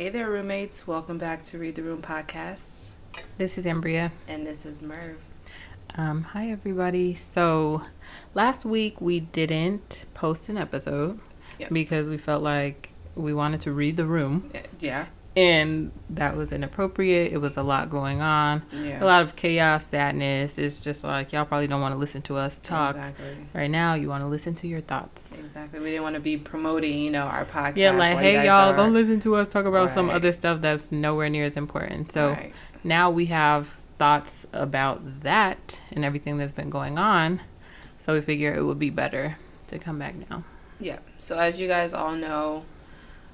Hey there, roommates. Welcome back to Read the Room podcasts. This is Embria. And this is Merv. Hi, everybody. So, last week we didn't post an episode because we felt like we wanted to read the room. Yeah. And that was inappropriate. It was a lot going on. Yeah. A lot of chaos, sadness. It's just like, y'all probably don't want to listen to us talk. Exactly. Right now, you want to listen to your thoughts. Exactly. We didn't want to be promoting, our podcast. Yeah, like, hey, y'all, don't listen to us talk about some other stuff that's nowhere near as important. So now we have thoughts about that and everything that's been going on. So we figure it would be better to come back now. Yeah. So as you guys all know,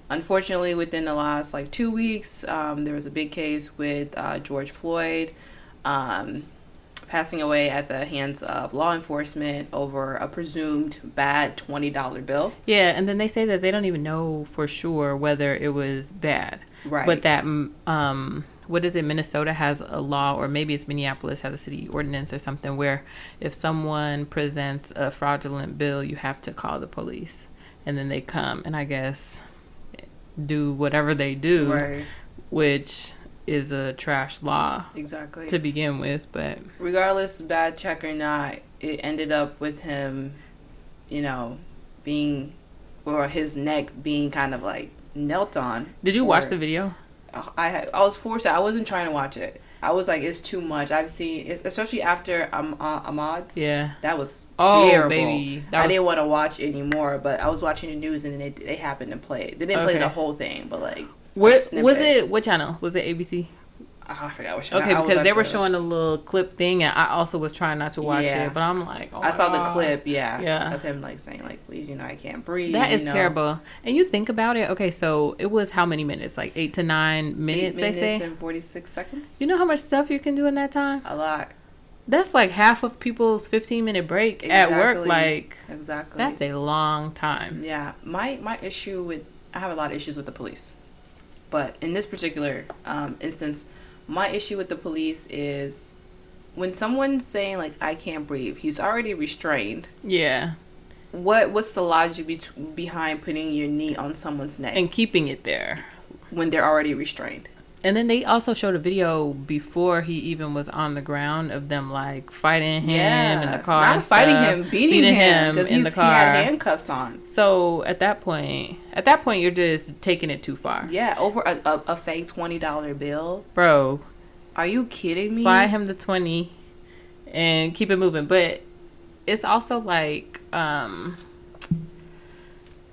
unfortunately, within the last 2 weeks, there was a big case with George Floyd passing away at the hands of law enforcement over a presumed bad $20 bill. Yeah, and then they say that they don't even know for sure whether it was bad. Right. But that, what is it, Minnesota has a law, or maybe it's Minneapolis has a city ordinance or something, where if someone presents a fraudulent bill, you have to call the police. And then they come and I guess do whatever they do, right, which is a trash law exactly to begin with. But regardless, bad check or not, it ended up with him, being, or his neck being kind of knelt on. Did you watch the video? I was forced to. I wasn't trying to watch it. I was like, it's too much. I've seen it, especially after Ahmaud's. Yeah, that was terrible. Oh, baby, I didn't want to watch anymore. But I was watching the news and they happened to play it. They didn't play the whole thing, but what was it? What channel was it? ABC. I forgot what channel. Okay, because they were showing a little clip thing, and I also was trying not to watch it. But I'm like, I saw the clip, of him saying please, I can't breathe. That is terrible. And you think about it. Okay, so it was how many minutes? 8 to 9 minutes. 8 they say. And 46 seconds. You know how much stuff you can do in that time? A lot. That's half of people's 15-minute break at work. Exactly. That's a long time. Yeah. My issue with, I have a lot of issues with the police, but in this particular instance, my issue with the police is when someone's saying I can't breathe, he's already restrained. Yeah. What's the logic behind putting your knee on someone's neck and keeping it there when they're already restrained? And then they also showed a video before he even was on the ground of them fighting him in the car. Not fighting him, beating him because in the car. He had handcuffs on. So at that point, you're just taking it too far. Yeah, over a fake $20 bill, bro. Are you kidding me? Slide him the 20 and keep it moving. But it's also I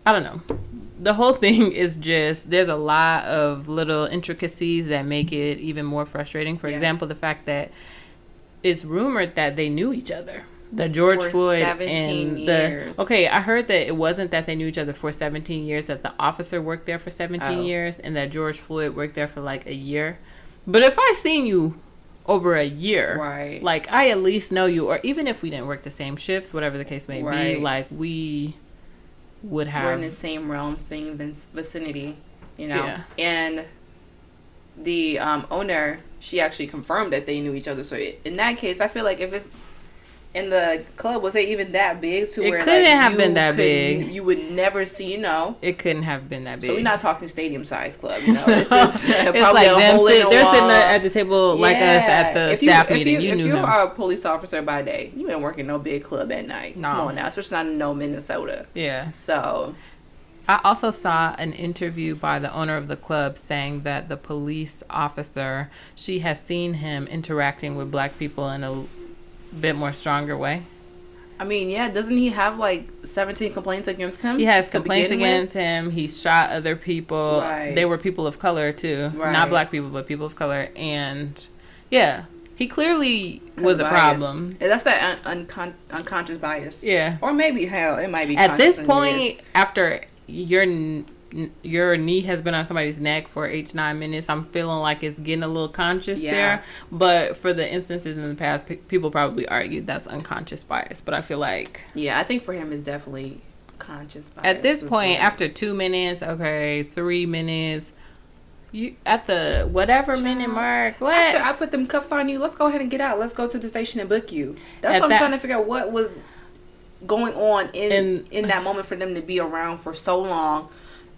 don't know. The whole thing is just, there's a lot of little intricacies that make it even more frustrating. For example, the fact that it's rumored that they knew each other. That George Floyd 17 years. Okay, I heard that it wasn't that they knew each other for 17 years, that the officer worked there for 17 years, and that George Floyd worked there for a year. But if I seen you over a year, right, I at least know you, or even if we didn't work the same shifts, whatever the case may be, we would have, we're in the same realm, same vicinity, and the owner, she actually confirmed that they knew each other. So in that case, I feel like if it's in the club, was it even that big to where it couldn't have been that big? You would never see, It couldn't have been that big. So we're not talking stadium size club, It's they're sitting at the table like us at the staff meeting. If you are a police officer by day, you ain't working no big club at night. No. Come on now, especially not in Minnesota. Yeah. So I also saw an interview by the owner of the club saying that the police officer, she has seen him interacting with black people in a bit more stronger way. I mean, doesn't he have 17 complaints against him? He has complaints against him. He shot other people. Right. They were people of color too. Right. Not black people, but people of color. And he clearly was a problem. That's that unconscious bias. Yeah. Or maybe, hell, it might be at this point, after your knee has been on somebody's neck for 8 to 9 minutes, I'm feeling like it's getting a little conscious there. But for the instances in the past, people probably argued that's unconscious bias. But I feel like, I think for him it's definitely conscious bias. At this point, after 2 minutes, 3 minutes, you at the whatever minute mark, what? After I put them cuffs on you, let's go ahead and get out. Let's go to the station and book you. That's what I'm trying to figure out. What was going on in that moment for them to be around for so long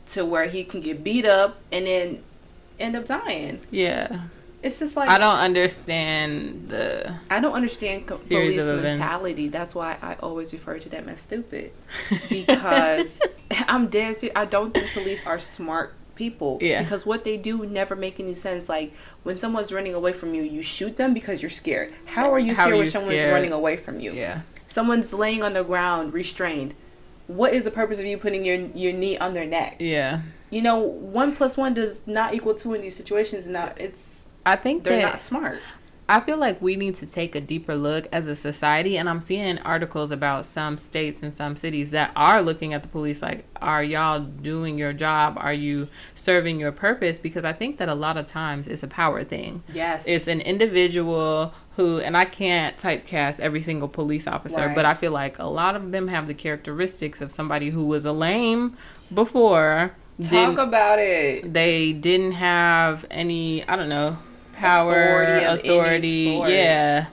to where he can get beat up and then end up dying. Yeah. It's just like, I don't understand police mentality. That's why I always refer to them as stupid. Because I'm dead serious. I don't think police are smart people. Yeah. Because what they do never make any sense. Like, when someone's running away from you, you shoot them because you're scared. How are you scared when someone's running away from you? Yeah. Someone's laying on the ground, restrained. What is the purpose of you putting your knee on their neck? Yeah. 1 + 1 does not equal 2 in these situations. Now, I think they're not smart. I feel like we need to take a deeper look as a society, and I'm seeing articles about some states and some cities that are looking at the police like, are y'all doing your job? Are you serving your purpose? Because I think that a lot of times it's a power thing. Yes. It's an individual who, and I can't typecast every single police officer, right. but I feel like a lot of them have the characteristics of somebody who was a lame before. Talk about it. They didn't have any, I don't know, power, authority. Yeah.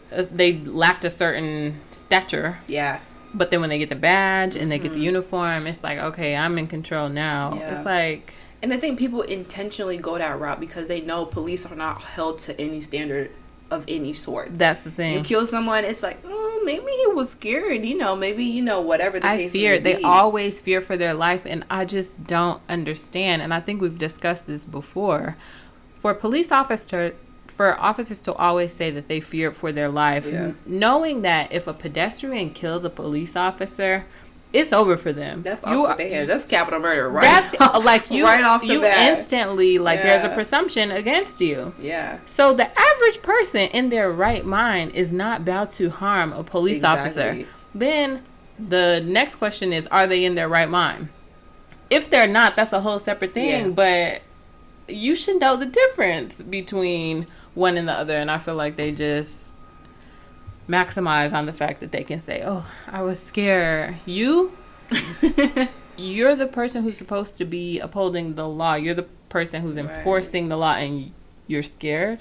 They lacked a certain stature. Yeah. But then when they get the badge and they get the uniform, it's like, okay, I'm in control now. Yeah. It's like... And I think people intentionally go that route because they know police are not held to any standard of any sort. That's the thing. You kill someone, it's like, maybe he was scared, maybe, whatever the case may be. They always fear for their life, and I just don't understand. And I think we've discussed this before. For officers to always say that they fear for their life, knowing that if a pedestrian kills a police officer, it's over for them. That's off the head. That's capital murder, right? That's like you right off the bat. Instantly, there's a presumption against you. Yeah. So the average person in their right mind is not about to harm a police officer. Then the next question is, are they in their right mind? If they're not, that's a whole separate thing. But you should know the difference between one and the other, and I feel like they just maximize on the fact that they can say, oh, I was scared. You're the person who's supposed to be upholding the law. You're the person who's enforcing the law, and you're scared.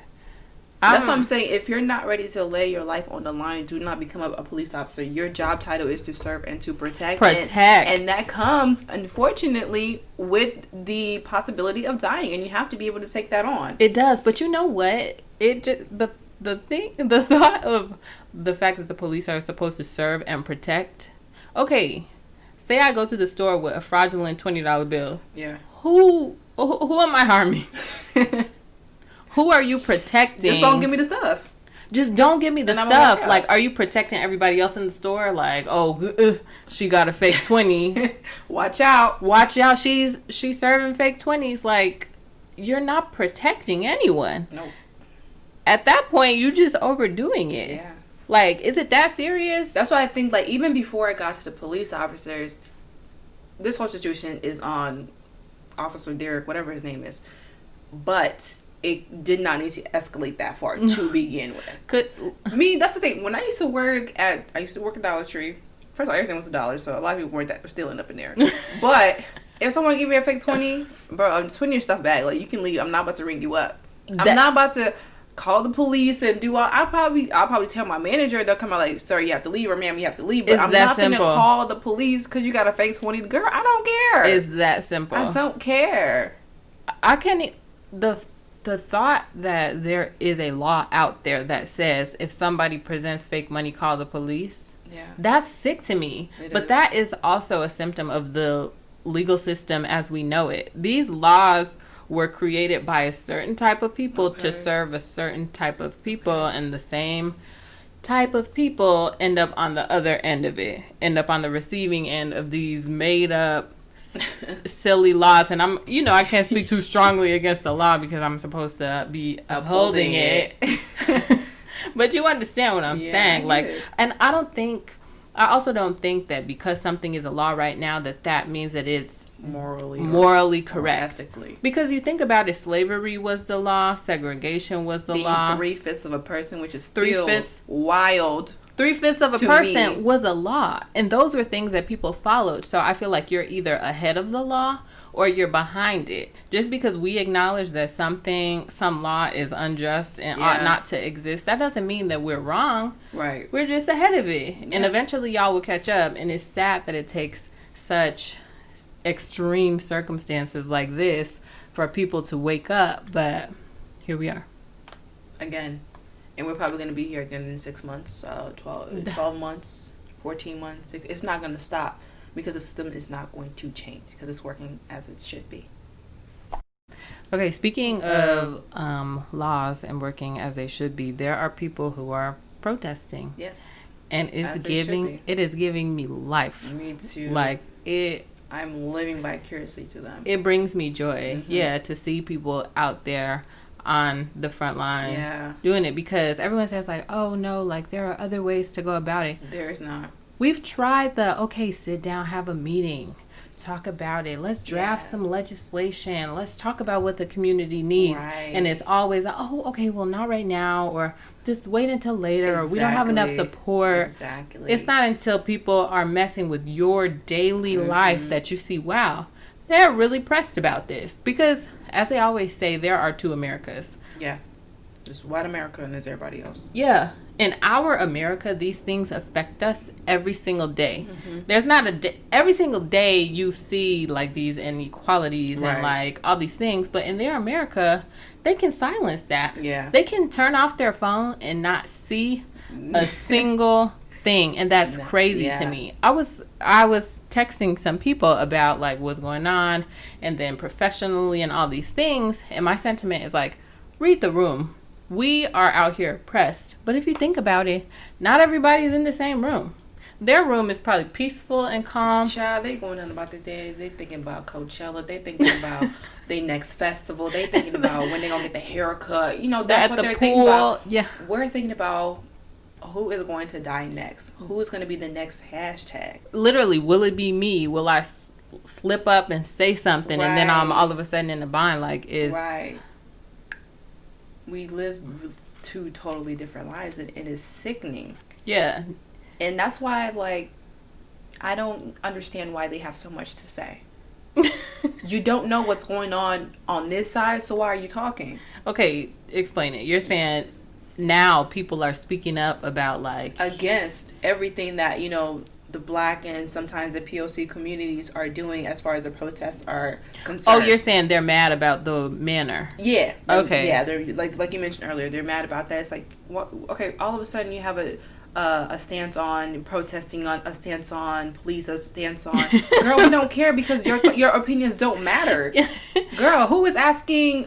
That's what I'm saying. If you're not ready to lay your life on the line, do not become a police officer. Your job title is to serve and to protect. And that comes, unfortunately, with the possibility of dying. And you have to be able to take that on. It does. But you know what? It just, the thought of the fact that the police are supposed to serve and protect. Okay, say I go to the store with a fraudulent $20 bill. Yeah. Who am I harming? Who are you protecting? Just don't give me the stuff. Just don't give me the stuff. Like, are you protecting everybody else in the store? Like, she got a fake 20. Watch out. She's serving fake 20s. Like, you're not protecting anyone. No. At that point, you just overdoing it. Yeah. Like, is it that serious? That's why I think, like, even before it got to the police officers, this whole situation is on Officer Derek, whatever his name is. But it did not need to escalate that far to begin with. That's the thing. When I used to work at Dollar Tree. First of all, everything was $1, so a lot of people weren't stealing up in there. But if someone give me a fake 20, bro, I'm just putting your stuff back. Like, you can leave. I'm not about to ring you up. I'm not about to call the police and do all. I'll probably tell my manager. They'll come out like, sir, you have to leave, or ma'am, you have to leave. But I'm not gonna call the police because you got a fake 20. Girl, I don't care. It's that simple. I don't care. I can't. The thought that there is a law out there that says if somebody presents fake money, call the police. Yeah. That's sick to me. But that is also a symptom of the legal system as we know it. These laws were created by a certain type of people to serve a certain type of people, and the same type of people end up on the other end of it, end up on the receiving end of these made up silly laws. And I can't speak too strongly against the law because I'm supposed to be upholding it. But you understand what I'm saying. Like, and I also don't think that because something is a law right now that means that it's morally correct. Ethically. Because you think about it, slavery was the law, segregation was the law. 3/5 of a person, which is still wild. 3/5 of a person was a law. And those were things that people followed. So I feel like you're either ahead of the law or you're behind it. Just because we acknowledge that some law is unjust and ought not to exist, that doesn't mean that we're wrong. Right. We're just ahead of it. Yeah. And eventually y'all will catch up. And it's sad that it takes such extreme circumstances like this for people to wake up, but here we are. Again. And we're probably going to be here again in 6 months, 12 months, 14 months. It's not going to stop because the system is not going to change because it's working as it should be. Okay, speaking of laws and working as they should be, there are people who are protesting. Yes. And it is giving me life. Me too. Like I'm living vicariously through them. It brings me joy, to see people out there on the front lines doing it, because everyone says like, oh no, like there are other ways to go about it. There is not. We've tried sit down, have a meeting, talk about it. Let's draft some legislation. Let's talk about what the community needs. Right. And it's always, oh, okay, well, not right now, or just wait until later, or we don't have enough support. Exactly. It's not until people are messing with your daily life that you see, wow, they're really pressed about this. Because, as they always say, there are two Americas. Yeah. There's white America and there's everybody else. Yeah. In our America, these things affect us every single day. There's not a day, every single day you see like these inequalities and like all these things, but in their America, they can silence that. Yeah. They can turn off their phone and not see a single thing, and that's crazy to me. I was texting some people about like what's going on, and then professionally and all these things, and my sentiment is like, read the room. We are out here oppressed. But if you think about it, not everybody's in the same room. Their room is probably peaceful and calm. Child, they going on about the day. They thinking about Coachella. They thinking about their next festival. They thinking about when they going to get the haircut. You know, that's what they're thinking about. Yeah. We're thinking about who is going to die next. Who is going to be the next hashtag. Literally, will it be me? Will I slip up and say something and then I'm all of a sudden in the bind? Like, is... Right. We live two totally different lives, and it is sickening. Yeah. And that's why, like, I don't understand why they have so much to say. You don't know what's going on this side, so why are you talking? Okay, explain it. You're saying now people are speaking up about, like... against everything that, you know, the Black and sometimes the POC communities are doing as far as the protests are concerned. Oh, you're saying they're mad about the manner. Yeah. Okay. Yeah, they're like you mentioned earlier, they're mad about that. It's like, what? Okay, all of a sudden you have a stance on protesting, on a stance on police, a stance on... Girl, we don't care because your opinions don't matter. Girl, who is asking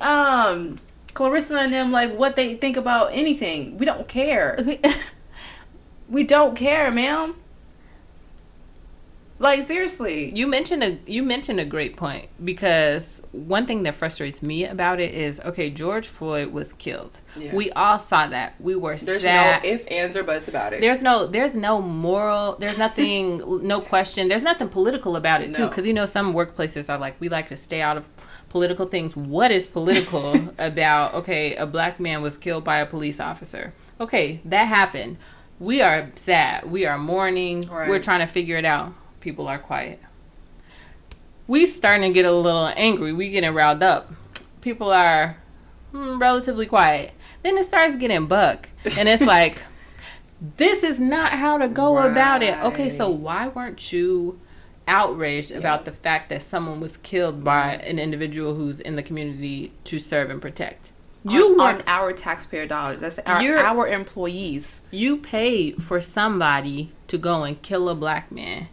Clarissa and them like what they think about anything? We don't care. We don't care, ma'am. Like, seriously. You mentioned a great point, because one thing that frustrates me about it is, okay, George Floyd was killed. Yeah. We all saw that. We were sad. There's no ifs, ands, or buts about it. There's no moral, there's nothing, no question. There's nothing political about it, too, because, you know, some workplaces are like, we like to stay out of political things. What is political about, okay, a Black man was killed by a police officer? Okay, that happened. We are sad. We are mourning. Right. We're trying to figure it out. People are quiet. We starting to get a little angry. We getting riled up. People are relatively quiet. Then it starts getting buck. And it's like, this is not how to go about it. Okay, so why weren't you outraged about the fact that someone was killed by an individual who's in the community to serve and protect? You on our taxpayer dollars. That's our employees. You paid for somebody to go and kill a Black man,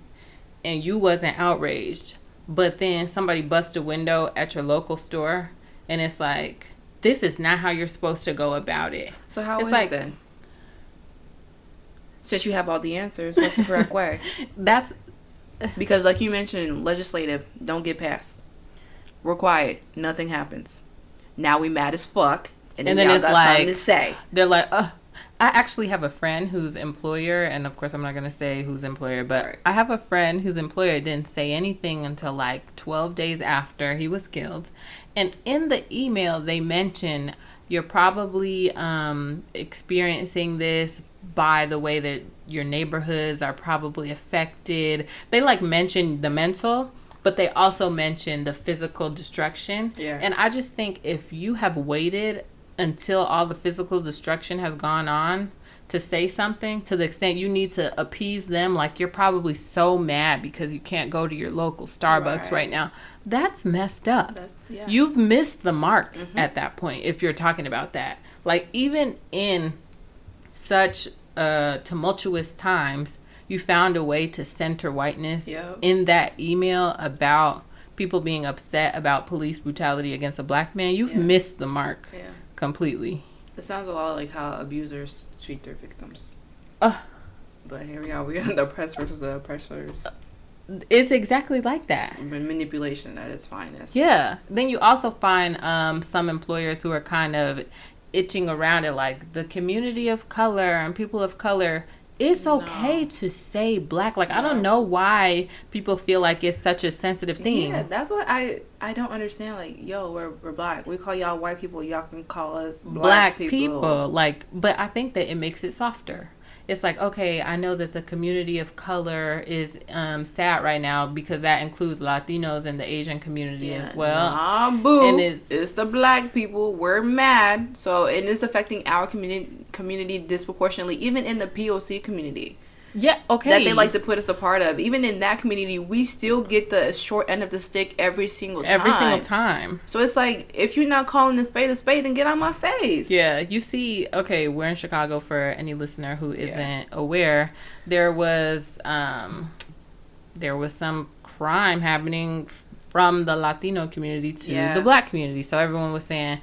and you wasn't outraged. But then somebody busts a window at your local store, and it's like, this is not how you're supposed to go about it. So how is it then? Since you have all the answers, what's the correct way? That's because, like you mentioned, legislative don't get passed. We're quiet. Nothing happens. Now we mad as fuck, and then it's got something to say. They're like, I actually have a friend whose employer, and of course I'm not going to say whose employer, but I have a friend whose employer didn't say anything until like 12 days after he was killed. And in the email, they mention, you're probably experiencing this by the way that your neighborhoods are probably affected. They like mention the mental, but they also mention the physical destruction. Yeah. And I just think if you have waited until all the physical destruction has gone on to say something, to the extent you need to appease them, like you're probably so mad because you can't go to your local Starbucks right now. That's messed up. You've missed the mark at that point if you're talking about that. Like, even in such tumultuous times, you found a way to center whiteness in that email about people being upset about police brutality against a black man. You've missed the mark completely. It sounds a lot like how abusers treat their victims. But here we are. We're the oppressed versus the oppressors. It's exactly like that. Manipulation at its finest. Yeah. Then you also find some employers who are kind of itching around it, like the community of color and people of color. It's okay to say black. Like, I don't know why people feel like it's such a sensitive thing. Yeah, that's what I don't understand. Like, yo, we're black. We call y'all white people. Y'all can call us black people. Like, but I think that it makes it softer. It's like, okay, I know that the community of color is sad right now because that includes Latinos and the Asian community as well. And it's the black people. We're mad. So, and it's affecting our community disproportionately, even in the POC community. Yeah, okay. That they like to put us a part of. Even in that community, we still get the short end of the stick every single time. So it's like, if you're not calling a spade, then get out my face. Yeah, you see, okay, we're in Chicago for any listener who isn't aware. There was some crime happening from the Latino community to the black community. So everyone was saying,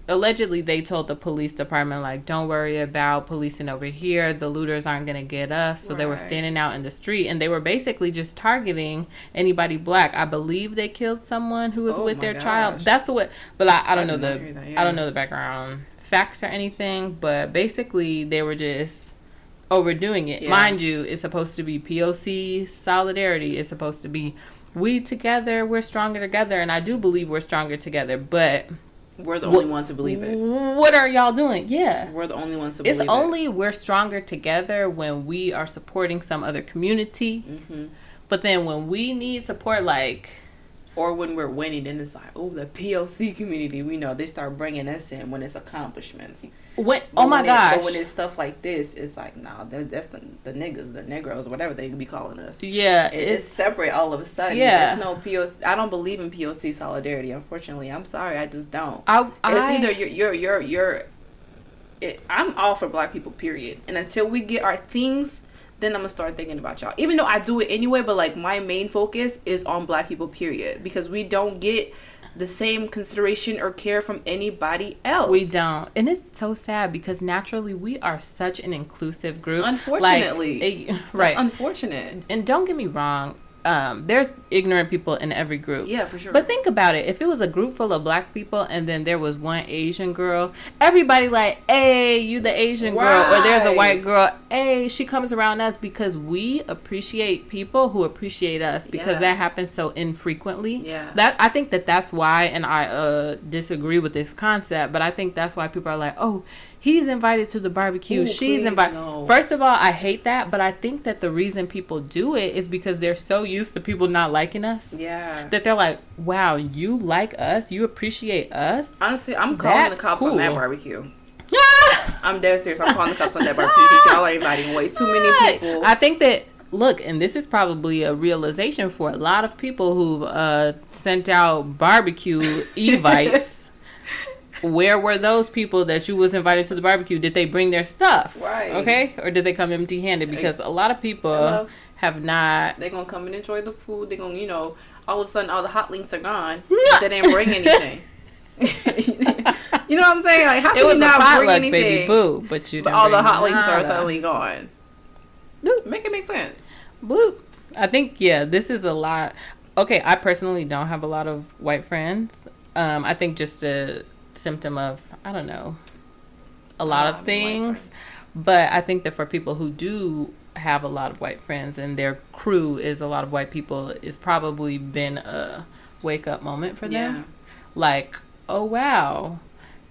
allegedly, they told the police department, like, don't worry about policing over here. The looters aren't going to get us. So they were standing out in the street, and they were basically just targeting anybody black. I believe they killed someone who was with their child. That's what, but I don't know I don't know the background facts or anything, but basically they were just overdoing it. Mind you, it's supposed to be POC solidarity. It's supposed to be we together, we're stronger together. And I do believe we're stronger together, but we're the only ones to believe it. What are y'all doing? Yeah. We're the only ones to believe it. It's only we're stronger together when we are supporting some other community. But then when we need support, like... Or when we're winning, then it's like, oh, the POC community, we know they start bringing us in when it's accomplishments. Oh my gosh. But when it's stuff like this, it's like, nah, that's the niggas, the Negroes, whatever they be calling us. Yeah. It's separate all of a sudden. Yeah. There's no POC. I don't believe in POC solidarity, unfortunately. I'm sorry, I just don't. It's either you're I'm all for black people, period. And until we get our things, then I'm gonna start thinking about y'all. Even though I do it anyway, but like my main focus is on black people, period. Because we don't get the same consideration or care from anybody else. We don't. And it's so sad because naturally we are such an inclusive group. Unfortunately. Right. That's unfortunate. And don't get me wrong, there's ignorant people in every group. Yeah, for sure. But think about it. If it was a group full of black people and then there was one Asian girl, everybody like, hey, you the Asian girl. Or there's a white girl, hey, she comes around us, because we appreciate people who appreciate us, because that happens so infrequently. Yeah. I think that's why, and I disagree with this concept, but I think that's why people are like, oh, he's invited to the barbecue. She's invited. No. First of all, I hate that, but I think that the reason people do it is because they're so used to people not liking us. Yeah. That they're like, wow, you like us? You appreciate us? Honestly, I'm calling the cops on that barbecue. I'm dead serious. I'm calling the cops on that barbecue because y'all are inviting way too many people. I think that, look, and this is probably a realization for a lot of people who've sent out barbecue evites. Where were those people that you was invited to the barbecue? Did they bring their stuff? Right. Okay? Or did they come empty-handed? Because a lot of people have not... They're going to come and enjoy the food. They're going to, all of a sudden all the hot links are gone. They didn't bring anything. You know what I'm saying? Like, how can you not bring anything? Baby boo, but all the hot links are suddenly gone. Bloop. Make it make sense. Bloop. I think, this is a lot. Okay, I personally don't have a lot of white friends. I think just a symptom of, I don't know, a lot of things. But I think that for people who do have a lot of white friends and their crew is a lot of white people, it's probably been a wake up moment for them. Yeah. Like, oh wow,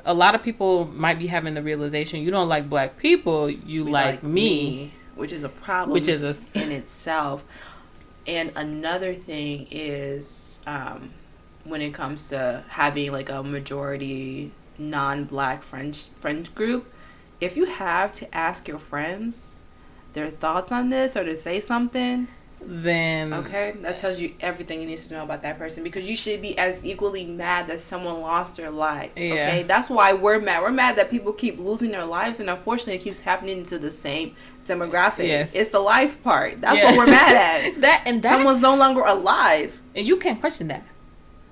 a lot of people might be having the realization, you don't like black people, you like me, which is a problem, in itself. And another thing is when it comes to having like a majority non-black friend group, if you have to ask your friends their thoughts on this or to say something, then okay, that tells you everything you need to know about that person, because you should be as equally mad that someone lost their life. Okay, that's why we're mad that people keep losing their lives, and unfortunately it keeps happening to the same demographic. Yes, it's the life part. That's what we're mad at. that someone's no longer alive, and you can't question that.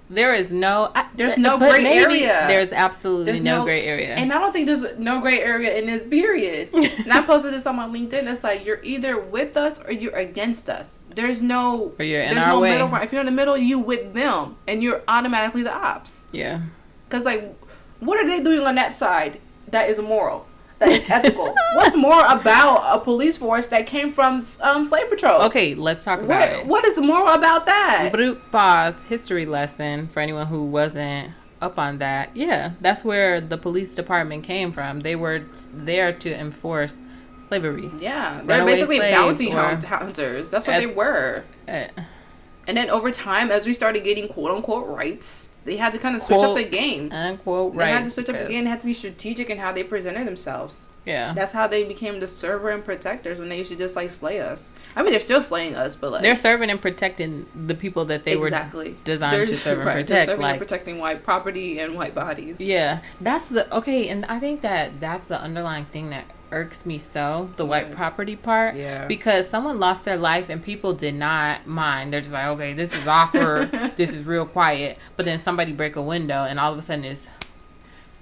There is no gray area. There's absolutely no gray area. And I don't think there's no gray area in this period. And I posted this on my LinkedIn. It's like, you're either with us or you're against us. There's no middle ground. If you're in the middle, you with them. And you're automatically the ops. Yeah. Because, like, what are they doing on that side that is moral? That is ethical? What's more about a police force that came from slave patrol? Okay, let's talk about it. What is moral about that? Brute pause, history lesson for anyone who wasn't up on that. Yeah, that's where the police department came from. They were there to enforce slavery. Yeah, they're basically bounty hunters. That's what they were. And then over time, as we started getting quote-unquote rights, they had to kind of switch up the game. Unquote rights. They had to switch up the game. They had to be strategic in how they presented themselves. Yeah. That's how they became the server and protectors, when they used to just, like, slay us. I mean, they're still slaying us, but, like... They're serving and protecting the people that they were designed to serve and protect. They're serving and protecting white property and white bodies. Yeah. and I think that's the underlying thing that irks me so, the white property part. Yeah. Because someone lost their life and people did not mind. They're just like, okay, this is awkward. This is real quiet. But then somebody break a window and all of a sudden it's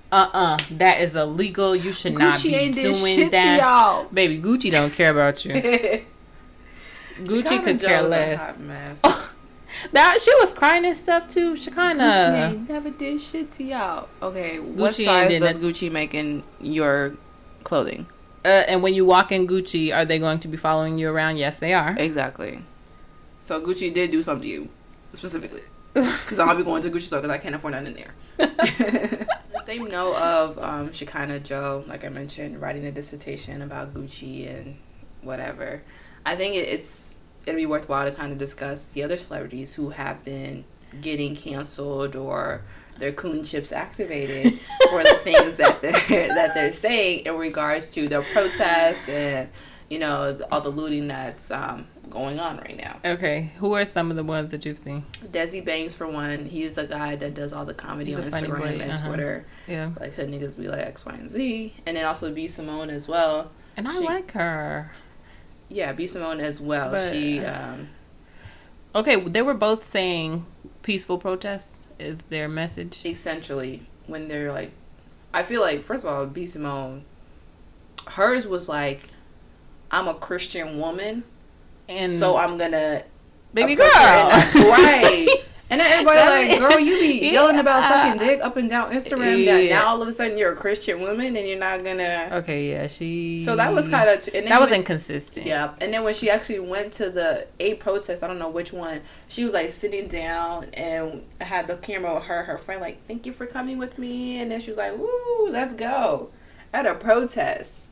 that is illegal. You should not be doing that. Y'all. Baby, Gucci don't care about you. Gucci could care less. That she was crying and stuff too. Gucci ain't never did shit to y'all. Okay, what size does Gucci make in your clothing? And when you walk in Gucci, are they going to be following you around? Yes, they are. Exactly. So Gucci did do something to you, specifically. Because I'll be going to Gucci store because I can't afford nothing in there. The same note of Shekinah Joe, like I mentioned, writing a dissertation about Gucci and whatever. I think it'd be worthwhile to kind of discuss the other celebrities who have been getting canceled or their coon chips activated for the things that they're saying in regards to the protest and, you know, all the looting that's going on right now. Okay, who are some of the ones that you've seen? Desi Banks, for one. He's the guy that does all the comedy on Instagram and Twitter. Yeah, like hood niggas be like X, Y, and Z. And then also B Simone as well. And I like her. Yeah, B Simone as well. But, she okay, they were both saying peaceful protests is their message. Essentially, when they're like, I feel like, first of all, B Simone, hers was like, I'm a Christian woman, and so I'm gonna baby girl, right? And then everybody like, girl, you be yelling about sucking dick up and down Instagram. Yeah. Now all of a sudden you're a Christian woman and you're not gonna. Okay, yeah, she. So that was kind of. That was inconsistent. Yeah, and then when she actually went to a protest, I don't know which one, she was like sitting down and had the camera with her friend, like, thank you for coming with me, and then she was like, woo, let's go, at a protest.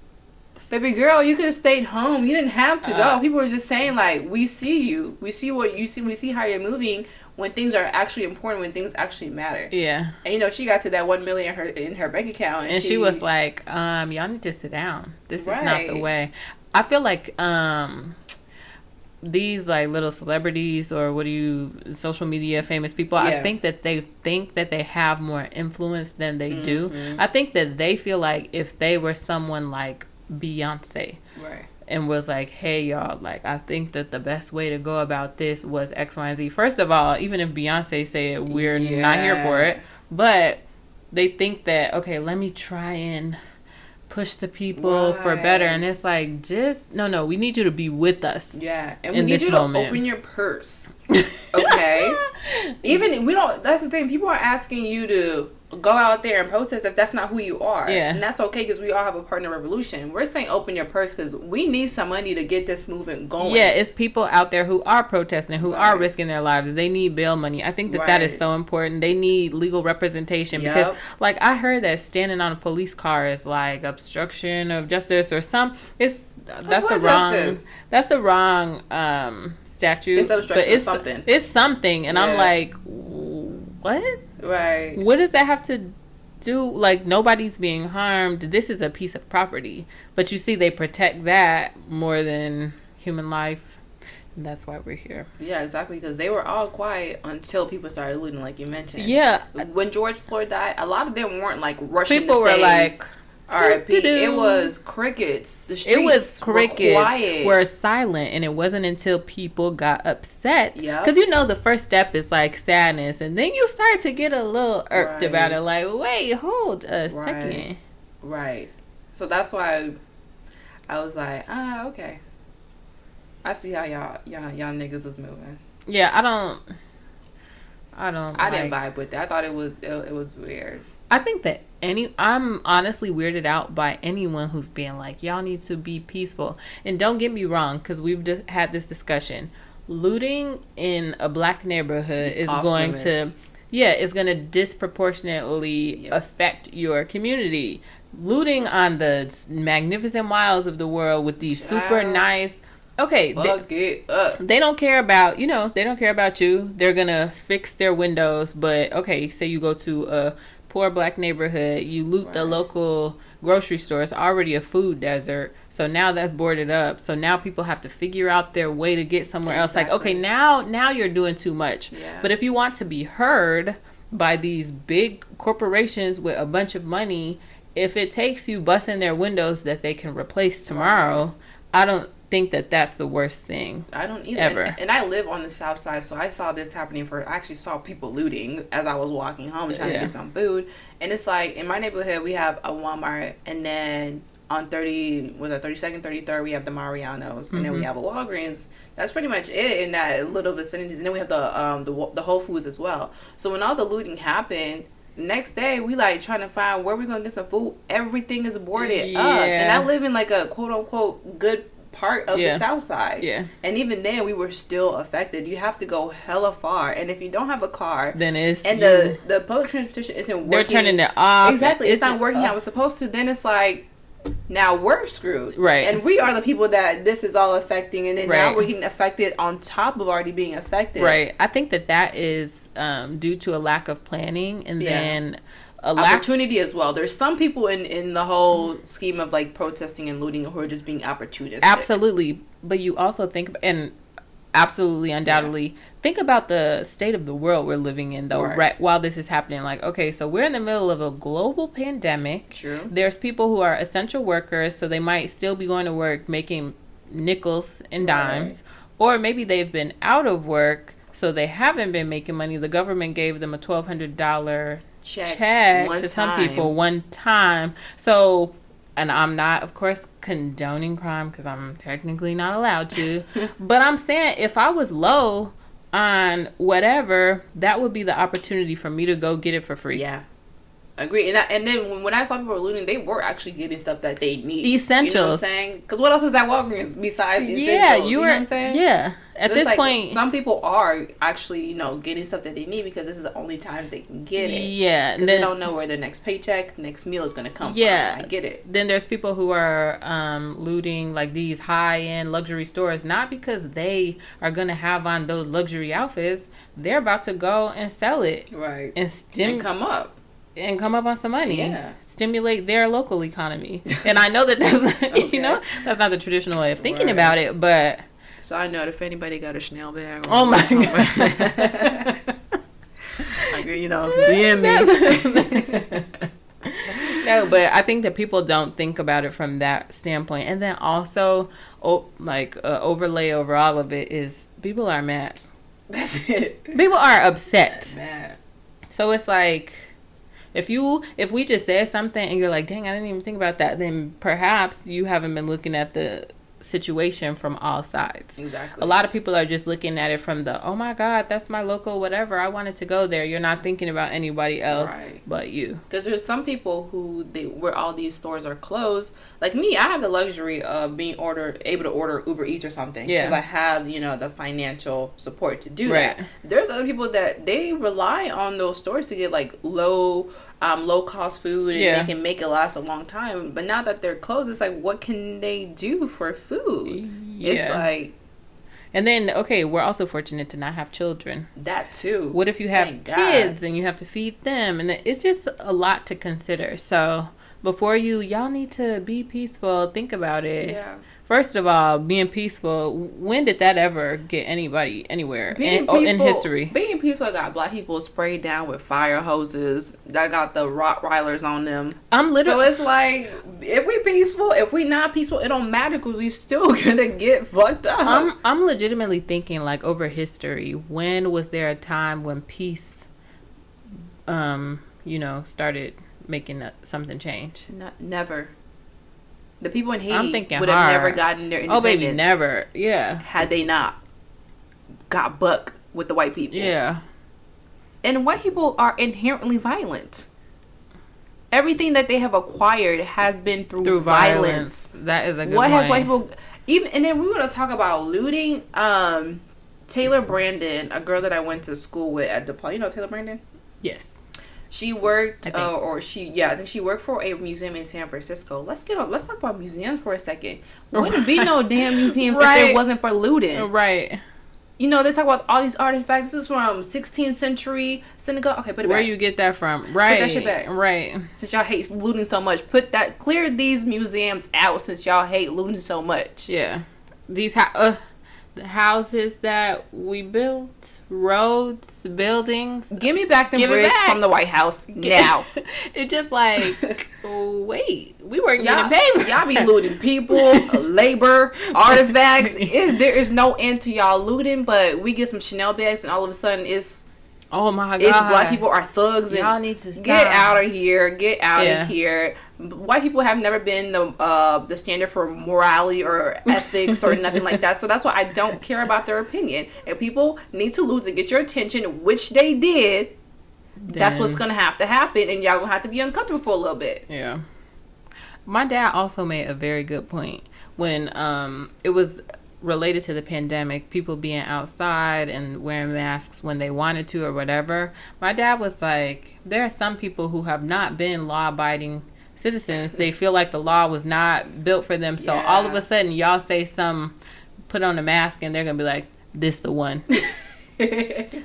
Baby girl, you could have stayed home. You didn't have to go. People were just saying, like, we see you. We see what you see. We see how you're moving when things are actually important, when things actually matter. Yeah. And, you know, she got to that $1 million in her bank account. And she was like, y'all need to sit down. This is not the way. I feel like these, like, little celebrities or social media famous people, I think that they have more influence than they do. I think that they feel like if they were someone like Beyonce, right, and was like, hey y'all, like, I think that the best way to go about this was X, Y, and Z. First of all, even if Beyonce say it, we're not here for it, but they think that, okay, let me try and push the people for better, and it's like, just no, we need you to be with us. Yeah, and we need you to open your purse. Okay. Even that's the thing, people are asking you to go out there and protest if that's not who you are. Yeah. And that's okay, because we all have a partner revolution. We're saying open your purse because we need some money to get this movement going. Yeah, it's people out there who are protesting, who are risking their lives. They need bail money. I think that is so important. They need legal representation because, like, I heard that standing on a police car is like obstruction of justice or that's the wrong statute. It's obstruction of something. It's something, and I'm like, what? Right. What does that have to do, like, nobody's being harmed. This is a piece of property. But you see, they protect that more than human life. And that's why we're here. Yeah, exactly. Because they were all quiet until people started looting, like you mentioned. Yeah. When George Floyd died, a lot of them weren't, like, rushing people to say, were like, R.I.P. It was crickets. The streets were quiet. were silent, and it wasn't until people got upset. Yeah. Because, you know, the first step is, like, sadness, and then you start to get a little irked about it. Like, wait, hold a second. Right. So that's why I was like, okay. I see how y'all niggas is moving. Yeah, I didn't vibe with that. I thought it was weird. I think that I'm honestly weirded out by anyone who's being like, y'all need to be peaceful. And don't get me wrong, because we've just had this discussion. Looting in a black neighborhood is going to disproportionately affect your community. Looting on the magnificent miles of the world with these super nice... Okay, they don't care about, they don't care about you. They're going to fix their windows. But, okay, say you go to a poor black neighborhood, you loot the local grocery store. It's already a food desert. So now that's boarded up. So now people have to figure out their way to get somewhere else. Like, okay, now you're doing too much. Yeah. But if you want to be heard by these big corporations with a bunch of money, if it takes you busting their windows that they can replace tomorrow, I don't think that that's the worst thing. I don't either. Ever. And I live on the south side, so I saw this happening I actually saw people looting as I was walking home trying to get some food. And it's like, in my neighborhood, we have a Walmart, and then on 32nd, 33rd, we have the Mariano's, and then we have a Walgreens. That's pretty much it in that little vicinity. And then we have the Whole Foods as well. So when all the looting happened, next day we like trying to find where we're gonna get some food. Everything is boarded up, and I live in like a quote unquote good part of the south side. Yeah. And even then we were still affected. You have to go hella far. And if you don't have a car, then the public transportation isn't working. They're turning it off. Exactly. It's not working how it's supposed to. Then it's like, now we're screwed. Right. And we are the people that this is all affecting, and then now we're getting affected on top of already being affected. Right. I think that is due to a lack of planning, and then opportunity as well. There's some people in the whole scheme of like protesting and looting who are just being opportunistic. Absolutely. But you also think, and absolutely, undoubtedly, think about the state of the world we're living in, though, right while this is happening. Like, okay, so we're in the middle of a global pandemic. True. There's people who are essential workers, so they might still be going to work making nickels and dimes. Or maybe they've been out of work, so they haven't been making money. The government gave them a $1,200 check to some people one time. So, and I'm not, of course, condoning crime because I'm technically not allowed to. But I'm saying if I was low on whatever, that would be the opportunity for me to go get it for free. Yeah. Agree. And then when I saw people were looting, they were actually getting stuff that they need. Essentials. You know what I'm saying? Because what else is that Walgreens besides essentials? Yeah, you know what I'm saying? Yeah. At so this point, some people are actually, getting stuff that they need because this is the only time they can get it. Yeah. Because they don't know where their next paycheck, next meal is going to come from. I get it. Then there's people who are looting like these high-end luxury stores, not because they are going to have on those luxury outfits. They're about to go and sell it. Right. And come up. And come up on some money, stimulate their local economy. And I know that that's that's not the traditional way of thinking about it, but so I know if anybody got a Chanel bag. Oh my god! DM me. No, but I think that people don't think about it from that standpoint, and then also, overlay over all of it is people are mad. That's it. People are upset. Mad. So it's like. If we just said something and you're like, dang, I didn't even think about that, then perhaps you haven't been looking at the situation from all sides. Exactly. A lot of people are just looking at it from the, oh my God, that's my local whatever. I wanted to go there. You're not thinking about anybody else but you. Because there's some people where all these stores are closed. Like me, I have the luxury of being able to order Uber Eats or something. Yeah. Because I have, the financial support to do that. There's other people that they rely on those stores to get like low cost food, and they can make it last a long time. But now that they're closed, it's like, what can they do for food? Yeah. It's like, And then, okay, we're also fortunate to not have children. That too. What if you have kids and you have to feed them? And it's just a lot to consider. So before y'all need to be peaceful, think about it. Yeah. First of all, being peaceful, when did that ever get anybody anywhere in history? Being peaceful got black people sprayed down with fire hoses that got the Rottweilers on them. So it's like, if we peaceful, if we not peaceful, it don't matter because we still gonna get fucked up. I'm legitimately thinking, like, over history, when was there a time when peace, started making something change? Never. The people in Haiti would have never gotten their independence. Oh, baby, never. Yeah. Had they not got buck with the white people. Yeah. And white people are inherently violent. Everything that they have acquired has been through violence. That is a good What point. has white people... And then we want to talk about looting. Taylor Brandon, a girl that I went to school with at DePaul. You know Taylor Brandon? Yes. She worked, I think she worked for a museum in San Francisco. Let's talk about museums for a second. Wouldn't be no damn museums if it wasn't for looting. Right. They talk about all these artifacts. This is from 16th century Senegal. Okay, put it back. Where you get that from? Right. Put that shit back. Right. Since y'all hate looting so much, clear these museums out since y'all hate looting so much. Yeah. These the houses that we built, roads, buildings. Give me back the bricks from the White House now. It's just like, wait, we weren't getting paid. Y'all be looting people, labor, artifacts. There is no end to y'all looting, but we get some Chanel bags and all of a sudden it's... Oh my God. It's black people are thugs. Y'all need to stop. Get out of here. Get out of here. White people have never been the standard for morality or ethics or nothing like that. So that's why I don't care about their opinion. If people need to lose and get your attention, which they did, that's what's going to have to happen. And y'all going to have to be uncomfortable for a little bit. Yeah. My dad also made a very good point when it was related to the pandemic, people being outside and wearing masks when they wanted to or whatever. My dad was like, there are some people who have not been law-abiding citizens. They feel like the law was not built for them. So all of a sudden, y'all say put on a mask and they're going to be like, this the one. The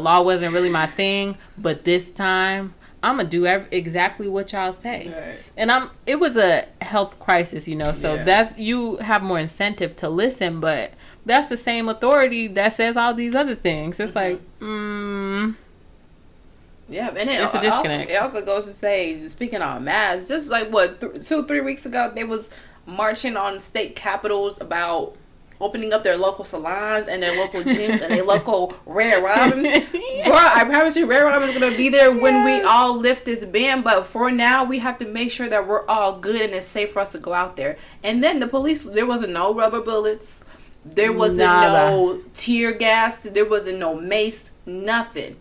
law wasn't really my thing, but this time I'm going to do exactly what y'all say. Right. And it was a health crisis, so that you have more incentive to listen, but that's the same authority that says all these other things. It's like, Yeah, and it's a disconnect. It also goes to say, speaking on masks, just like 2-3 weeks ago, they was marching on state capitals about opening up their local salons and their local gyms and their local Red Robins. Bro, I promise you, Red Robin's gonna be there when we all lift this ban. But for now, we have to make sure that we're all good and it's safe for us to go out there. And then the police, there wasn't no rubber bullets, there wasn't no tear gas, there wasn't no mace, nothing.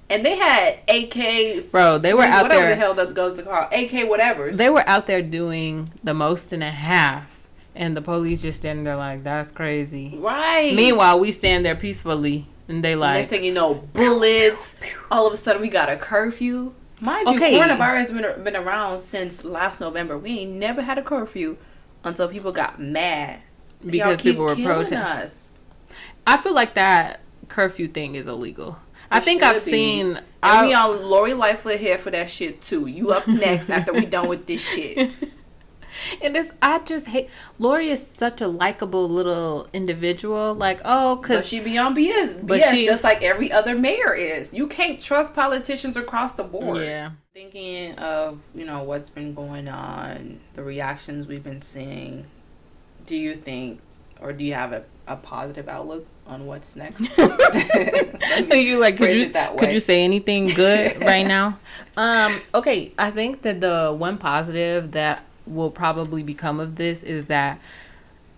And they had AK. Bro, they were out there. Whatever the hell that goes to call AK, whatever's. They were out there doing the most and a half. And the police just standing there like, that's crazy. Right. Meanwhile, we stand there peacefully. And they like... Next thing you know, bullets. All of a sudden, we got a curfew. Mind you, coronavirus has been around since last November. We ain't never had a curfew until people got mad. Because people were protesting. I feel like that curfew thing is illegal. I think I've seen... And we on Lori Lightfoot here for that shit, too. You up next after we done with this shit. And I just hate... Lori is such a likable little individual. Like, But she be on BS. Just like every other mayor is. You can't trust politicians across the board. Yeah. Thinking of, what's been going on, the reactions we've been seeing, do you think, or do you have a positive outlook on what's next? You like, could you say anything good right now? Okay, I think that the one positive that will probably become of this is that,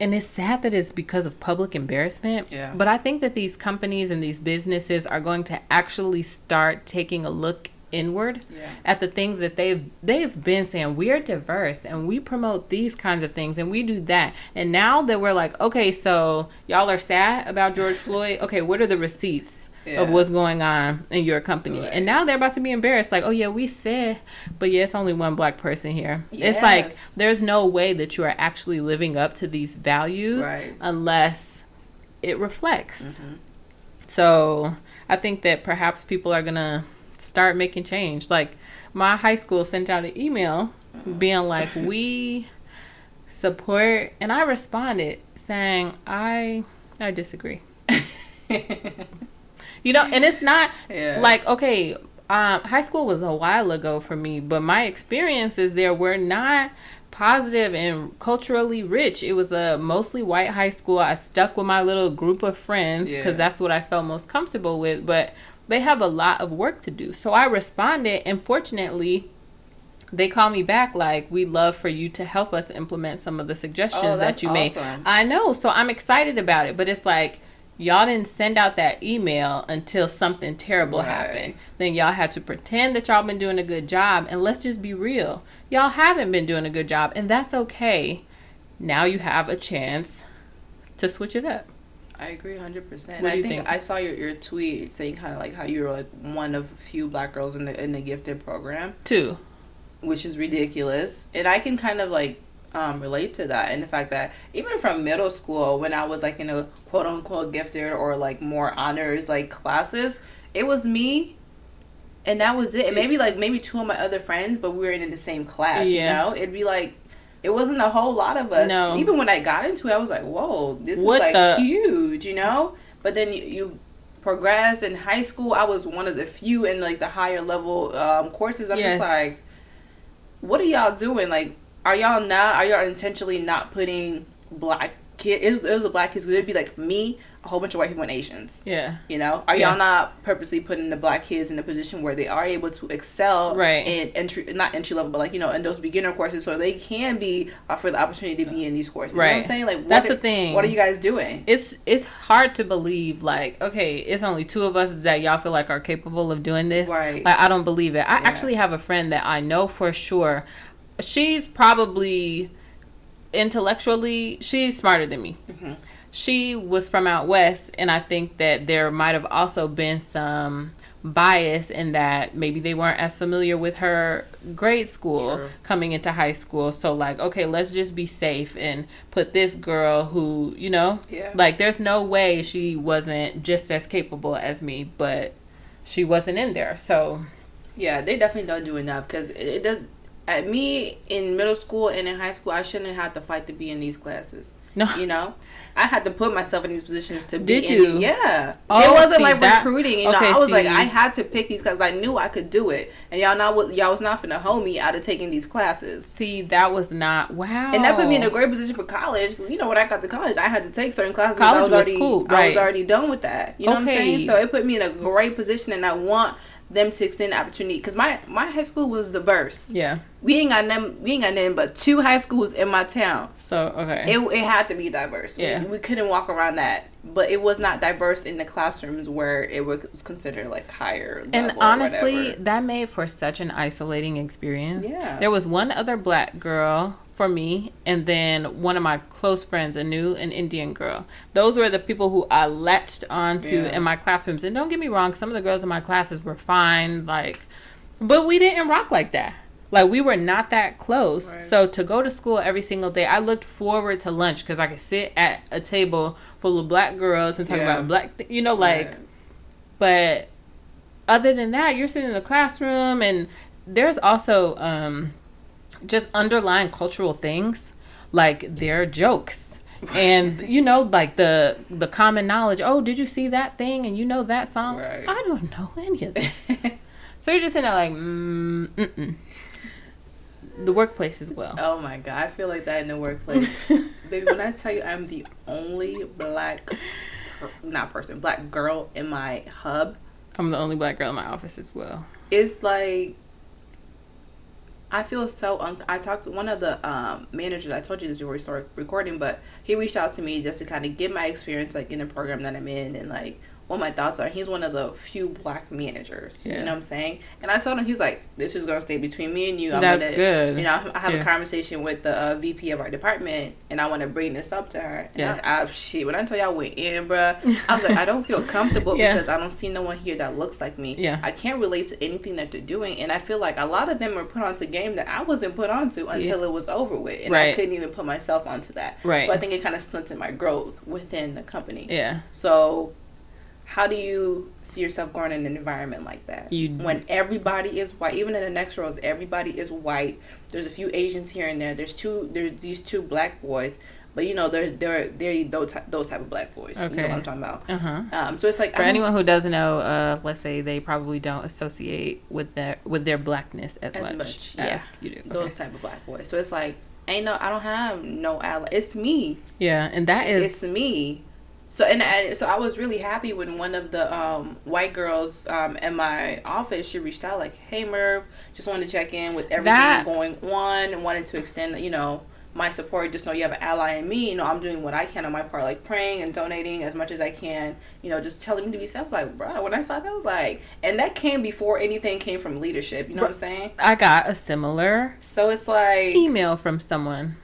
and it's sad that it's because of public embarrassment, but I think that these companies and these businesses are going to actually start taking a look inward at the things that they've been saying. We're diverse and we promote these kinds of things and we do that. And now that we're like, okay, so y'all are sad about George Floyd. Okay, what are the receipts of what's going on in your company? Right. And now they're about to be embarrassed. Like, oh yeah, we said, but it's only one black person here. It's like, there's no way that you are actually living up to these values unless it reflects. So I think that perhaps people are going to start making change. Like, my high school sent out an email being like, we support, and I responded saying, I disagree. You know, and it's not like, okay, high school was a while ago for me, but my experiences there were not positive and culturally rich. It was a mostly white high school. I stuck with my little group of friends because that's what I felt most comfortable with, but they have a lot of work to do. So I responded, and fortunately, they called me back like, we'd love for you to help us implement some of the suggestions that you made. I know. So I'm excited about it, but it's like, y'all didn't send out that email until something terrible happened. Then y'all had to pretend that y'all been doing a good job. And let's just be real. Y'all haven't been doing a good job. And that's okay. Now you have a chance to switch it up. I agree 100%. I think I saw your tweet saying kind of like how you were like one of a few black girls in the gifted program. 2. Which is ridiculous. And I can kind of like relate to that, and the fact that even from middle school, when I was like in a quote unquote gifted or like more honors like classes, it was me and that was it. And maybe 2 of my other friends, but we were in the same class. You know, it'd be like, it wasn't a whole lot of us. No. Even when I got into it, I was like, whoa, this is like huge, you know. But then you progress. In high school, I was one of the few in like the higher level courses. I'm just like, what are y'all doing? Like, are y'all intentionally not putting black kids? It was a black kids. It'd be like me, a whole bunch of white people, and Asians. Yeah. You know, are y'all not purposely putting the black kids in a position where they are able to excel in not entry level, but like, you know, in those beginner courses, so they can be offered the opportunity to be in these courses. Right. You know what I'm saying? Like, that's the thing. What are you guys doing? It's hard to believe. Like, okay, it's only 2 of us that y'all feel like are capable of doing this. Right. Like, I don't believe it. I actually have a friend that I know for sure. She's probably intellectually, she's smarter than me. She was from out west, and I think that there might have also been some bias in that maybe they weren't as familiar with her grade school coming into high school. So like, okay, let's just be safe and put this girl who, you know, like, there's no way she wasn't just as capable as me, but she wasn't in there. So yeah, they definitely don't do enough, because it does. At me in middle school and in high school, I shouldn't have to fight to be in these classes. No, you know, I had to put myself in these positions to be. Did you? Yeah. Oh, it wasn't like recruiting. You know, I was like, I had to pick these because I knew I could do it, and y'all was not finna hold me out of taking these classes. See, that was not and that put me in a great position for college, because you know, when I got to college, I had to take certain classes. College was cool. I was already done with that. You know what I'm saying? So it put me in a great position, and I want them to extend opportunity, because my high school was diverse. Yeah, we ain't got nothing but 2 high schools in my town. So it had to be diverse. Yeah, we couldn't walk around that, but it was not diverse in the classrooms where it was considered like higher level. And honestly, that made for such an isolating experience. Yeah, there was one other black girl for me, and then one of my close friends, an Indian girl. Those were the people who I latched onto in my classrooms. And don't get me wrong, some of the girls in my classes were fine, like, but we didn't rock like that. Like, we were not that close. Right. So to go to school every single day, I looked forward to lunch because I could sit at a table full of black girls and talk about black, you know, like, but other than that, you're sitting in the classroom, and there's also, just underlying cultural things, like their jokes and, you know, like the common knowledge. Oh, did you see that thing? And you know that song? Right. I don't know any of this. So you're just sitting there like, The workplace as well. Oh my God, I feel like that in the workplace. Baby, when I tell you I'm the only black girl in my hub. I'm the only black girl in my office as well. It's like, I feel so I talked to one of the managers. I told you this before we started recording, but he reached out to me just to kind of get my experience, like, in the program that I'm in, and like what my thoughts are. He's one of the few black managers. Yeah. You know what I'm saying? And I told him, he's like, this is going to stay between me and you. That's good. You know, I have a conversation with the VP of our department, and I want to bring this up to her. And yes. Shit, when I told you I went in, bruh, I was like, I don't feel comfortable because I don't see no one here that looks like me. Yeah. I can't relate to anything that they're doing. And I feel like a lot of them were put onto a game that I wasn't put onto until it was over with. And I couldn't even put myself onto that. Right. So I think it kind of stunted my growth within the company. Yeah. So how do you see yourself growing in an environment like that? When everybody is white, even in the next rows, everybody is white. There's a few Asians here and there. There's these two black boys, but you know, they're those type of black boys. Okay. You know what I'm talking about? Uh-huh. So it's like, for anyone who doesn't know, let's say they probably don't associate with their blackness as much as you do. Those type of black boys. So it's like, I don't have no ally. It's me. Yeah, and it's me. So so I was really happy when one of the white girls in my office, she reached out like, "Hey Merv, just wanted to check in with everything going on and wanted to extend, you know, my support. Just know you have an ally in me. You know, I'm doing what I can on my part, like praying and donating as much as I can. You know, just telling me to be safe." I was like, bro, when I saw that, I was like, and that came before anything came from leadership. You know what I'm saying? I got a similar it's like email from someone.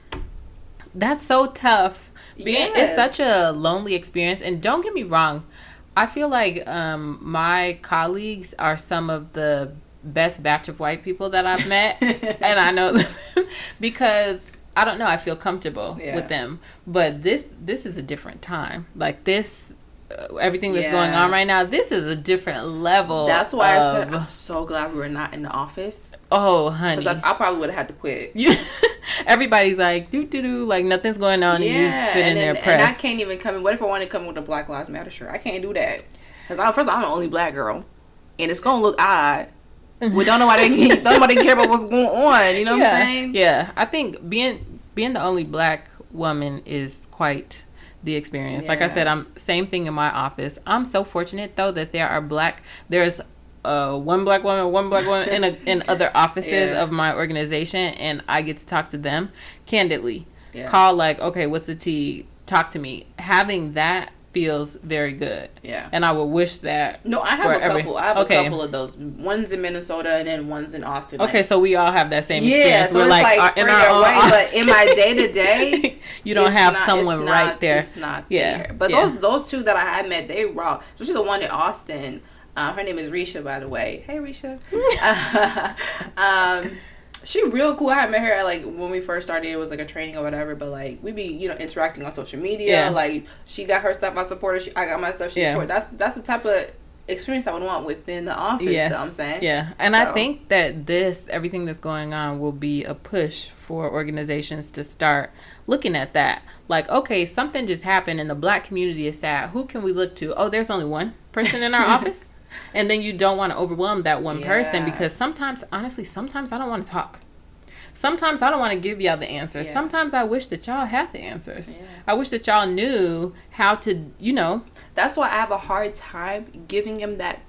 That's so tough. It's such a lonely experience, and don't get me wrong, I feel like my colleagues are some of the best batch of white people that I've met. And I know because I don't know, I feel comfortable with them, but this is a different time. Like this everything that's going on right now, this is a different level. That's why I said I'm so glad we were not in the office. Oh honey, because I probably would have had to quit. Everybody's like do like nothing's going on, and you sitting there pressed. And I can't even come in. What if I want to come in with a Black Lives Matter shirt? I can't do that because first I'm the only black girl, and it's gonna look odd. We don't know why nobody care about what's going on. You know what I'm saying? Yeah, I think being the only black woman is quite the experience. Like I said, I'm same thing in my office. I'm so fortunate though that there's one black woman in other offices of my organization, and I get to talk to them candidly. Call like, okay, what's the tea? Talk to me. Having that feels very good. Yeah. And I would wish that. No, I have a couple. I have a couple of those. One's in Minnesota and then one's in Austin. Okay, so we all have that same experience. So we're like in our own way, but in my day to day, you don't have someone right there. It's not there. But those two that I met, they raw. Especially the one in Austin. Her name is Risha, by the way. Hey, Risha. She real cool. I had met her at like when we first started. It was like a training or whatever. But like we be interacting on social media. Like she got her stuff. I support her. I got my stuff. She support. That's the type of experience I would want within the office. Yes. You know what I'm saying? Yeah. And I think that everything that's going on will be a push for organizations to start looking at that. Like, okay, something just happened and the black community is sad. Who can we look to? Oh, there's only one person in our office. And then you don't want to overwhelm that one person because sometimes I don't want to talk. Sometimes I don't want to give y'all the answers. Yeah. Sometimes I wish that y'all had the answers. Yeah. I wish that y'all knew how to, That's why I have a hard time giving him that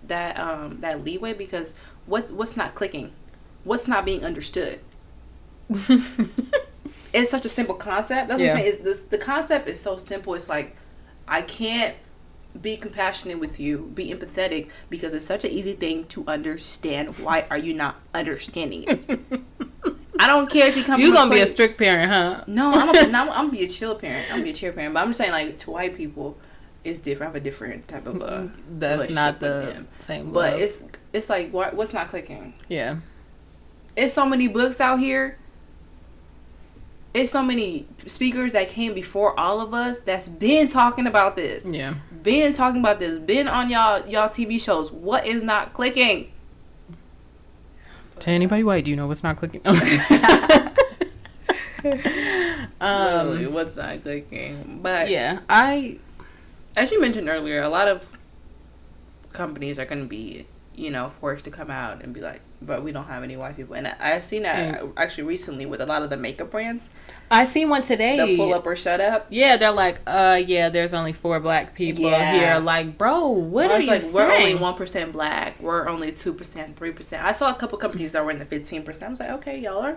leeway because what's not clicking? What's not being understood? It's such a simple concept. That's what I'm saying. The concept is so simple. It's like, I can't be compassionate with you, be empathetic, because it's such an easy thing to understand. Why are you not understanding it? I don't care if you come. You're gonna be a strict parent, huh? No, I'm gonna be a chill parent. I'm gonna be a chill parent, but I'm just saying, like, to white people, it's different. I have a different type of that's not the same. But it's like what's not clicking? Yeah, it's so many books out here. It's so many speakers that came before all of us that's been talking about this. Yeah. Been talking about this. Been on y'all TV shows. What is not clicking? To anybody white, do you know what's not clicking? Literally, what's not clicking? But yeah, as you mentioned earlier, a lot of companies are going to be, forced to come out and be like, but we don't have any white people. And I've seen that actually recently with a lot of the makeup brands. I seen one today. The pull up or shut up. Yeah, they're like, there's only 4 black people here. Like, bro, what are you saying? We're only 1% black. We're only 2%, 3%. I saw a couple companies that were in the 15%. I was like, okay, y'all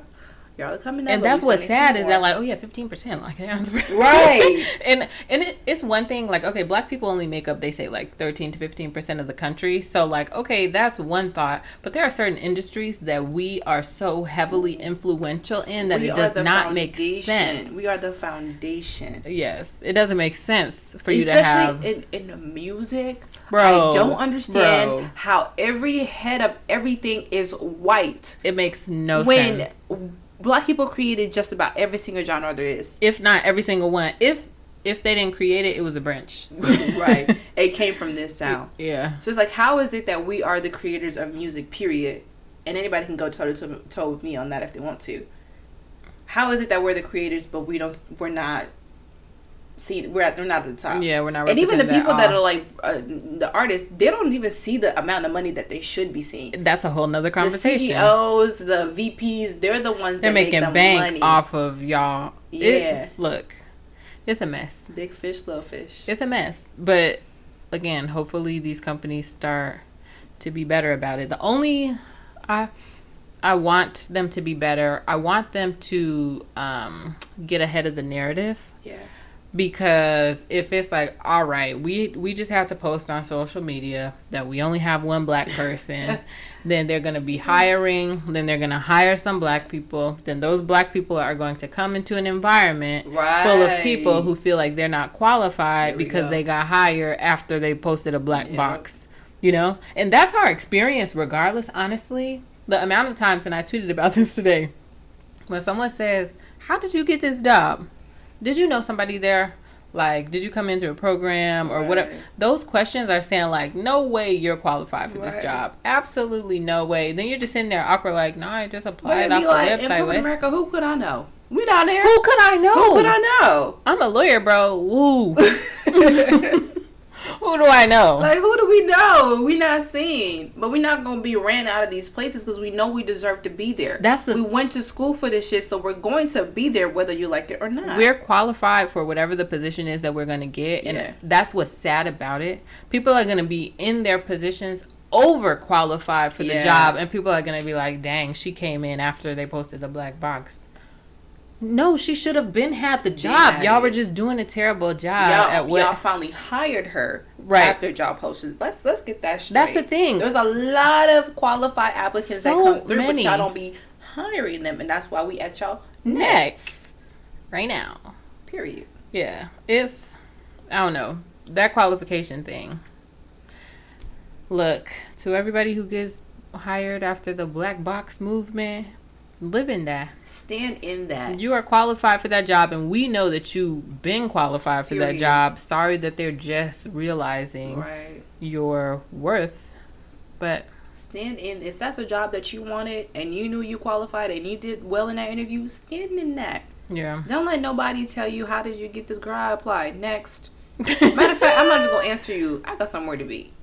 Y'all are coming up. And that's what's sad is that, like, oh yeah, 15%. Like, that's right. and it's one thing, like, okay, black people only make up, they say, like 13 to 15% of the country. So, like, okay, that's one thought. But there are certain industries that we are so heavily influential in that it does not make sense. We are the foundation. Yes, it doesn't make sense for you to have. Especially in the music. Bro, I don't understand how every head of everything is white. It makes no sense. When black people created just about every single genre there is. If not every single one. If they didn't create it, it was a branch. Right. It came from this sound. Yeah. So it's like, how is it that we are the creators of music, period? And anybody can go toe with me on that if they want to. How is it that we're the creators, but we're not seen? We're not at the top. Yeah, we're not. And even the people that are like the artists, they don't even see the amount of money that they should be seeing. That's a whole nother conversation. The CEOs, the VPs, they're the ones that making make bank money off of y'all. Yeah. Look, it's a mess. Big fish, little fish. It's a mess. But again, hopefully these companies start to be better about it. The only I want them to be better. I want them to get ahead of the narrative. Yeah. Because if it's like, all right, we just have to post on social media that we only have one black person, then they're going to be hiring, then they're going to hire some black people, then those black people are going to come into an environment full of people who feel like they're not qualified because they got hired after they posted a black box, you know? And that's our experience regardless, honestly. The amount of times, and I tweeted about this today, when someone says, how did you get this job? Did you know somebody there? Like, did you come into a program or whatever? Those questions are saying, like, no way you're qualified for this job. Absolutely no way. Then you're just sitting there awkward, like, no, I just applied off the website. In corporate America, who could I know? We down there. Who could I know? Who could I know? I'm a lawyer, bro. Woo. Who do I know? Like, who do we know? We not seen. But we not going to be ran out of these places because we know we deserve to be there. We went to school for this shit, so we're going to be there whether you like it or not. We're qualified for whatever the position is that we're going to get. And that's what's sad about it. People are going to be in their positions overqualified for the job. And people are going to be like, dang, she came in after they posted the black box. No, she should have had the job. Y'all were just doing a terrible job at what. Y'all finally hired her after job posted. Let's get that straight. That's the thing. There's a lot of qualified applicants that come through, but y'all don't be hiring them, and that's why we at y'all next right now. Period. Yeah, it's I don't know that qualification thing. Look, to everybody who gets hired after the black box movement. Live in that. Stand in that. You are qualified for that job, and we know that you've been qualified for that job. Sorry that they're just realizing your worth, but stand in. If that's a job that you wanted and you knew you qualified and you did well in that interview, stand in that. Yeah. Don't let nobody tell you, how did you get this girl? I applied. Next. Matter of fact, I'm not even gonna answer you. I got somewhere to be.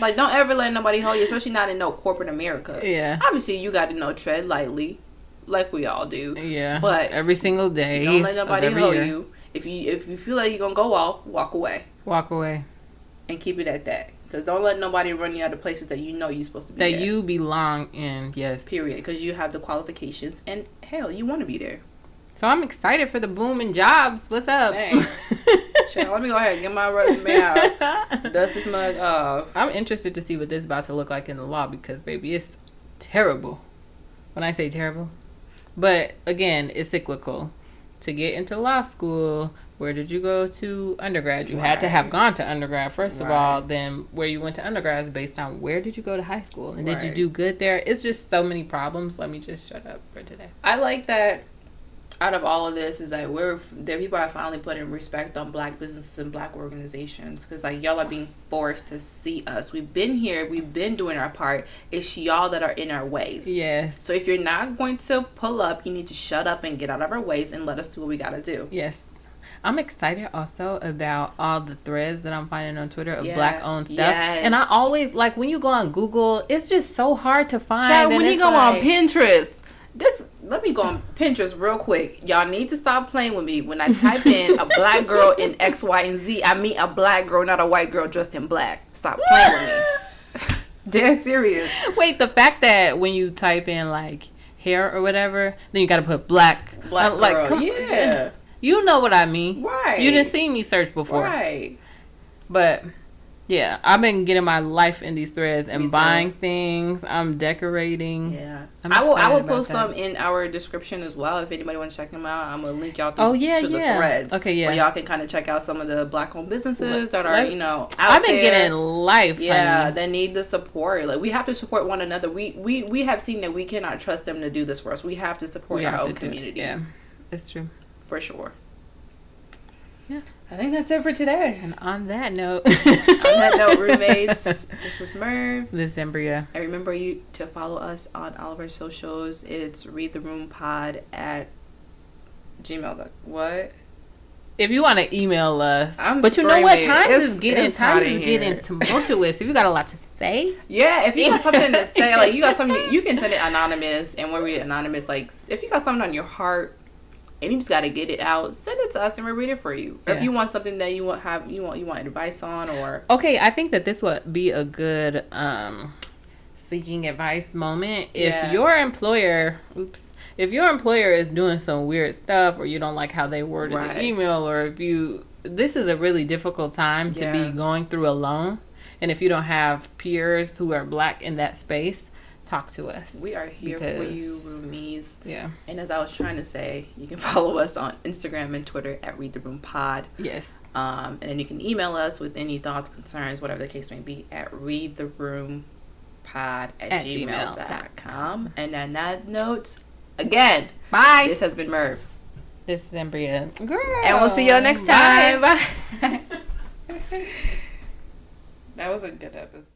Like, don't ever let nobody hold you, especially not in no corporate America. Yeah. Obviously, you got to tread lightly, like we all do. Yeah. But every single day. Don't let nobody hold you. If you feel like you're gonna go off, walk away. Walk away. And keep it at that. Because don't let nobody run you out of places that you know you're supposed to be that you belong in. Yes. Period. Because you have the qualifications, and hell, you want to be there. So I'm excited for the boom in jobs. What's up? Sure, let me go ahead and get my resume out. Dust this mug off. I'm interested to see what this is about to look like in the law because, baby, it's terrible. When I say terrible. But, again, it's cyclical. To get into law school, where did you go to undergrad? You had to have gone to undergrad, first of all. Then where you went to undergrad is based on where did you go to high school? And did you do good there? It's just so many problems. Let me just shut up for today. I like that. Out of all of this is like there people are finally putting respect on black businesses and black organizations because like y'all are being forced to see us. We've been here, we've been doing our part. It's y'all that are in our ways. Yes. So if you're not going to pull up, you need to shut up and get out of our ways and let us do what we gotta do. Yes. I'm excited also about all the threads that I'm finding on Twitter of black-owned stuff. Yes. And I always, like, when you go on Google, it's just so hard to find. Child, when you go on Pinterest, let me go on Pinterest real quick. Y'all need to stop playing with me. When I type in a black girl in X, Y, and Z, I mean a black girl, not a white girl dressed in black. Stop playing with me. Dead serious. Wait, the fact that when you type in, like, hair or whatever, then you got to put black. Black girl. Come, yeah. You know what I mean. Right. You didn't see me search before. Right. But, yeah, I've been getting my life in these threads and buying things. I'm decorating. Yeah. I will post some in our description as well. If anybody wants to check them out, I'm going to link y'all to the threads. Okay, yeah. So y'all can kind of check out some of the black-owned businesses that are, out I've been there. getting life, yeah, honey. they need the support. Like, we have to support one another. We have seen that we cannot trust them to do this for us. We have to support our own community. Yeah, it's true. For sure. Yeah. I think that's it for today. And on that note, roommates, this is Merv. This is Embria. And remember you to follow us on all of our socials. It's readtheroompod at gmail.com. What? If you want to email us, but you know what? Times is getting tumultuous. If you got a lot to say, yeah. If you got something to say, like you got something, you can send it anonymous, and we'll read it anonymous. Like if you got something on your heart, and you just got to get it out, send it to us and we'll read it for you. Or if you want something that you want advice on, or okay, I think that this would be a good seeking advice moment. If your employer is doing some weird stuff, or you don't like how they worded the email, or this is a really difficult time to be going through alone, and if you don't have peers who are black in that space, talk to us. We are here for you, roomies. Yeah. And as I was trying to say, you can follow us on Instagram and Twitter at readtheroompod. Yes. And then you can email us with any thoughts, concerns, whatever the case may be, at readtheroompod@gmail.com. And on that note, again, bye. This has been Merv. This is Embria. Girl. And we'll see y'all next time. Bye. That was a good episode.